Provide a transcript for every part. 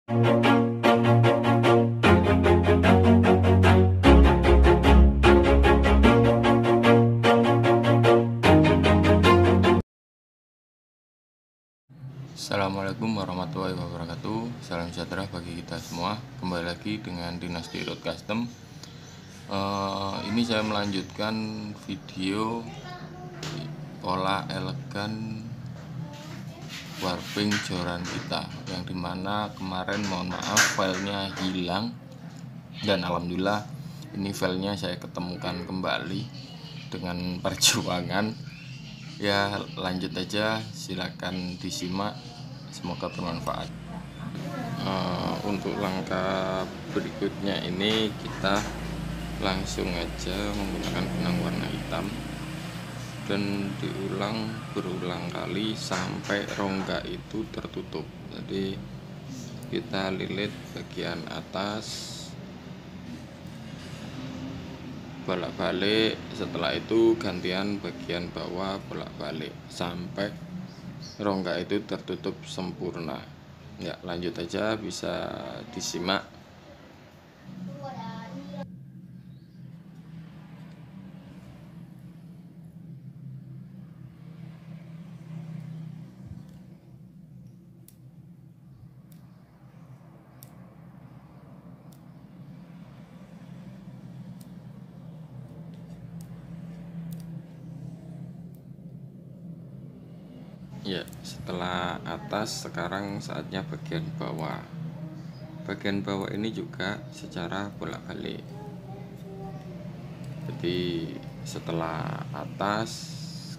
Assalamualaikum warahmatullahi wabarakatuh. Salam sejahtera bagi kita semua. Kembali lagi dengan Dinasti Road Custom. Ini saya melanjutkan video pola elegan warping joran kita, yang dimana kemarin mohon maaf filenya hilang, dan alhamdulillah ini filenya saya ketemukan kembali dengan perjuangan. Ya, lanjut aja, silakan disimak, semoga bermanfaat. Untuk langkah berikutnya ini kita langsung aja menggunakan benang warna hitam dan diulang berulang kali sampai rongga itu tertutup. Jadi kita lilit bagian atas, bolak-balik, setelah itu gantian bagian bawah bolak-balik sampai rongga itu tertutup sempurna. Ya, lanjut aja, bisa disimak. Ya, setelah atas, sekarang saatnya bagian bawah. Bagian bawah ini juga secara bolak-balik. Jadi setelah atas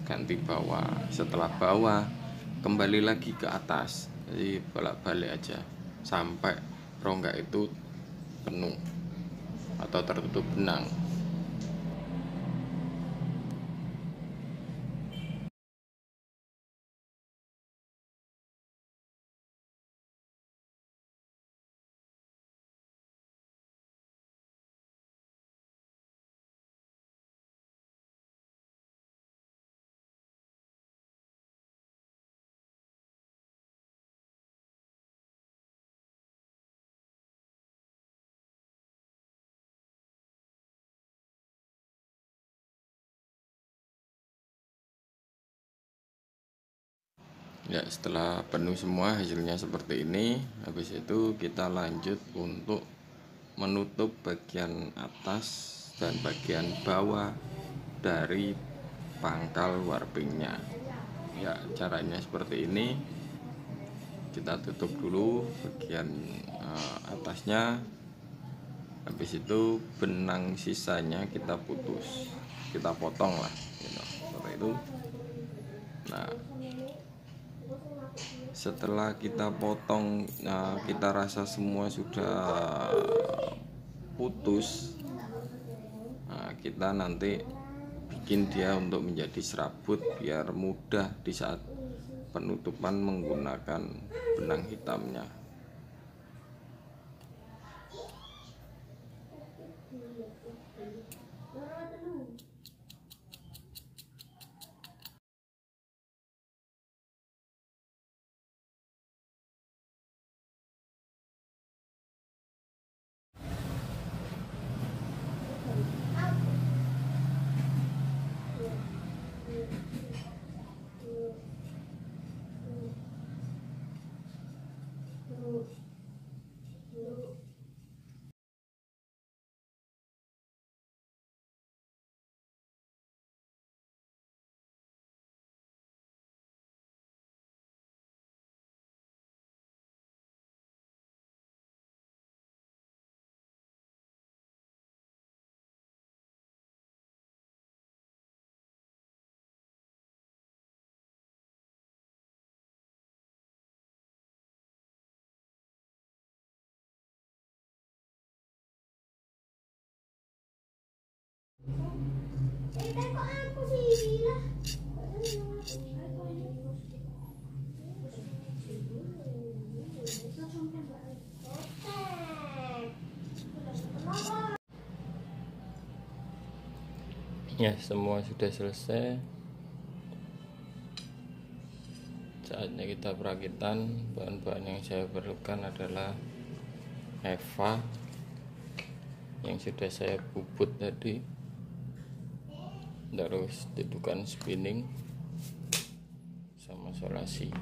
ganti bawah, setelah bawah kembali lagi ke atas. Jadi bolak-balik aja sampai rongga itu penuh atau tertutup benang. Ya, setelah penuh semua hasilnya seperti ini. Habis itu kita lanjut untuk menutup bagian atas dan bagian bawah dari pangkal warpingnya. Ya, caranya seperti ini. Kita tutup dulu bagian atasnya. Habis itu benang sisanya kita putus, kita potong lah gitu. Seperti itu. Nah, setelah kita potong, kita rasa semua sudah putus. Nah, kita nanti bikin dia untuk menjadi serabut biar mudah di saat penutupan menggunakan benang hitamnya. Ya, semua sudah selesai. Saatnya kita perakitan. Bahan-bahan yang saya perlukan adalah Eva yang sudah saya bubut tadi, terus dudukan spinning sama solasi.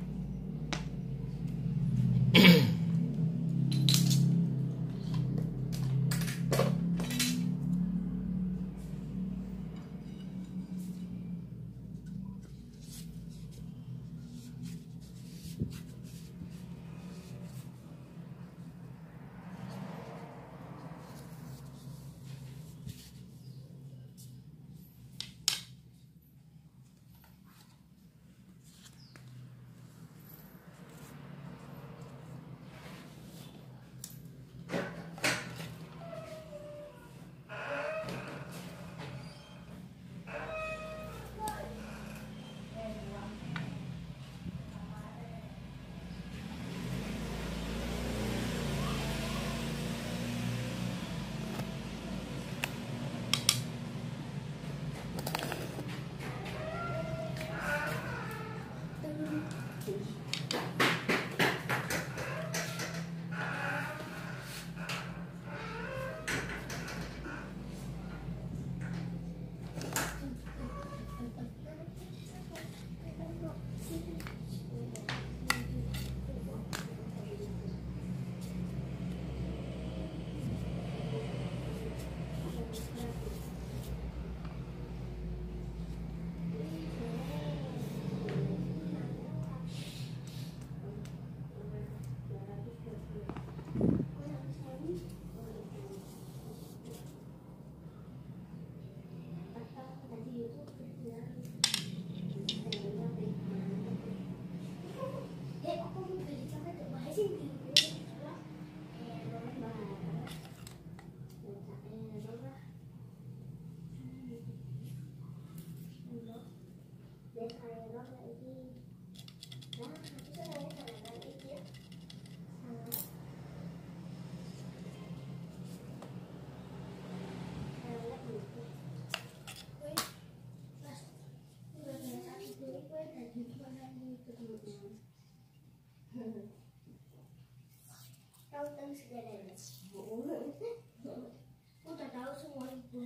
Udah tahu semua itu.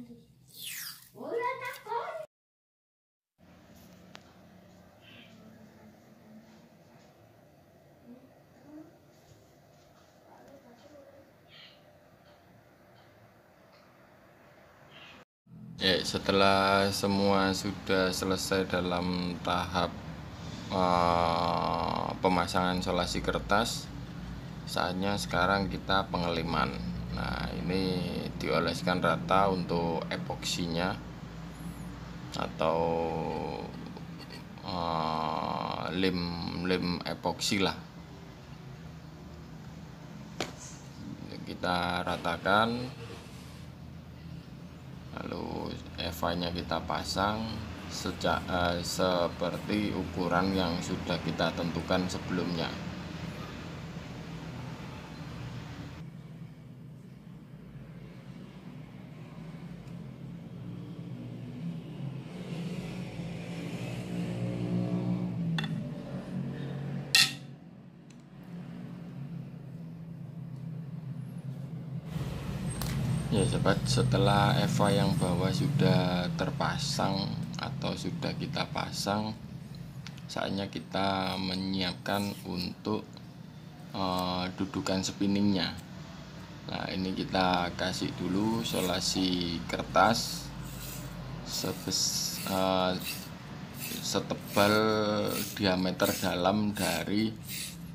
Ya, setelah semua sudah selesai dalam tahap pemasangan solasi kertas, saatnya sekarang kita pengeliman. Nah, ini dioleskan rata untuk epoksinya atau lem epoksi lah. Kita ratakan, lalu Eva-nya kita pasang seperti ukuran yang sudah kita tentukan sebelumnya. Ya sobat, setelah Eva yang bawah sudah terpasang atau sudah kita pasang, saatnya kita menyiapkan untuk dudukan spinningnya. Nah, ini kita kasih dulu solasi kertas setebal diameter dalam dari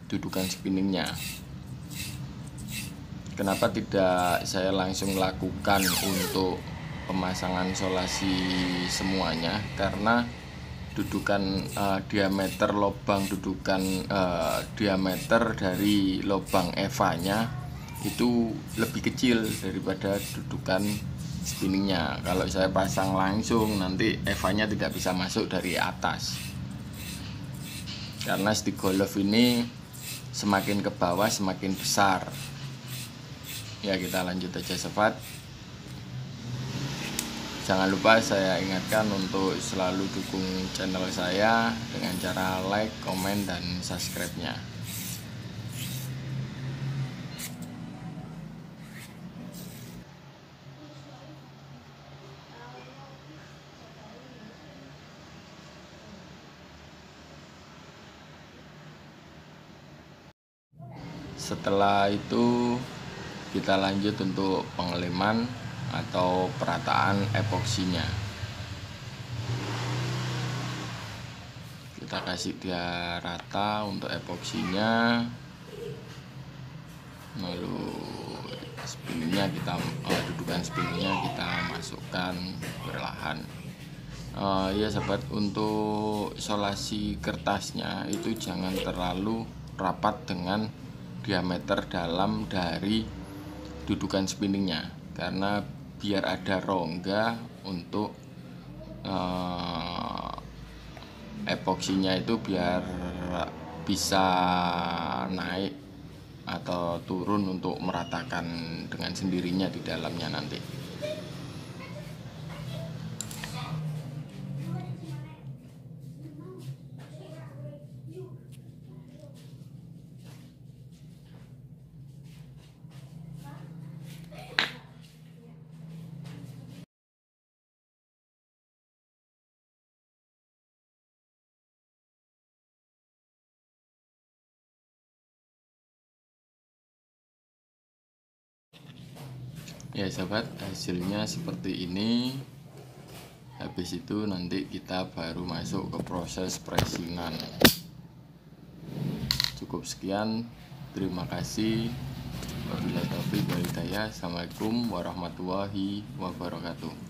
dudukan spinningnya. Kenapa tidak saya langsung lakukan untuk pemasangan solasi semuanya? Karena dudukan diameter lubang diameter dari lubang Eva-nya itu lebih kecil daripada dudukan spinningnya. Kalau saya pasang langsung, nanti Eva-nya tidak bisa masuk dari atas. Karena stick golf ini semakin ke bawah semakin besar. Ya, kita lanjut aja sobat. Jangan lupa saya ingatkan untuk selalu dukung channel saya dengan cara like, komen, dan subscribe-nya. Setelah itu kita lanjut untuk pengeleman atau perataan epoksinya. Kita kasih dia rata untuk epoksinya, lalu dudukan spinningnya kita masukkan perlahan. Ya sahabat, untuk isolasi kertasnya itu jangan terlalu rapat dengan diameter dalam dari dudukan spinningnya, karena biar ada rongga untuk epoksinya itu biar bisa naik atau turun untuk meratakan dengan sendirinya di dalamnya nanti. Ya sahabat, hasilnya seperti ini. Habis itu nanti kita baru masuk ke proses pressingan. Cukup sekian, terima kasih. Wabillahi taufiq wal hidayah. Assalamualaikum warahmatullahi wabarakatuh.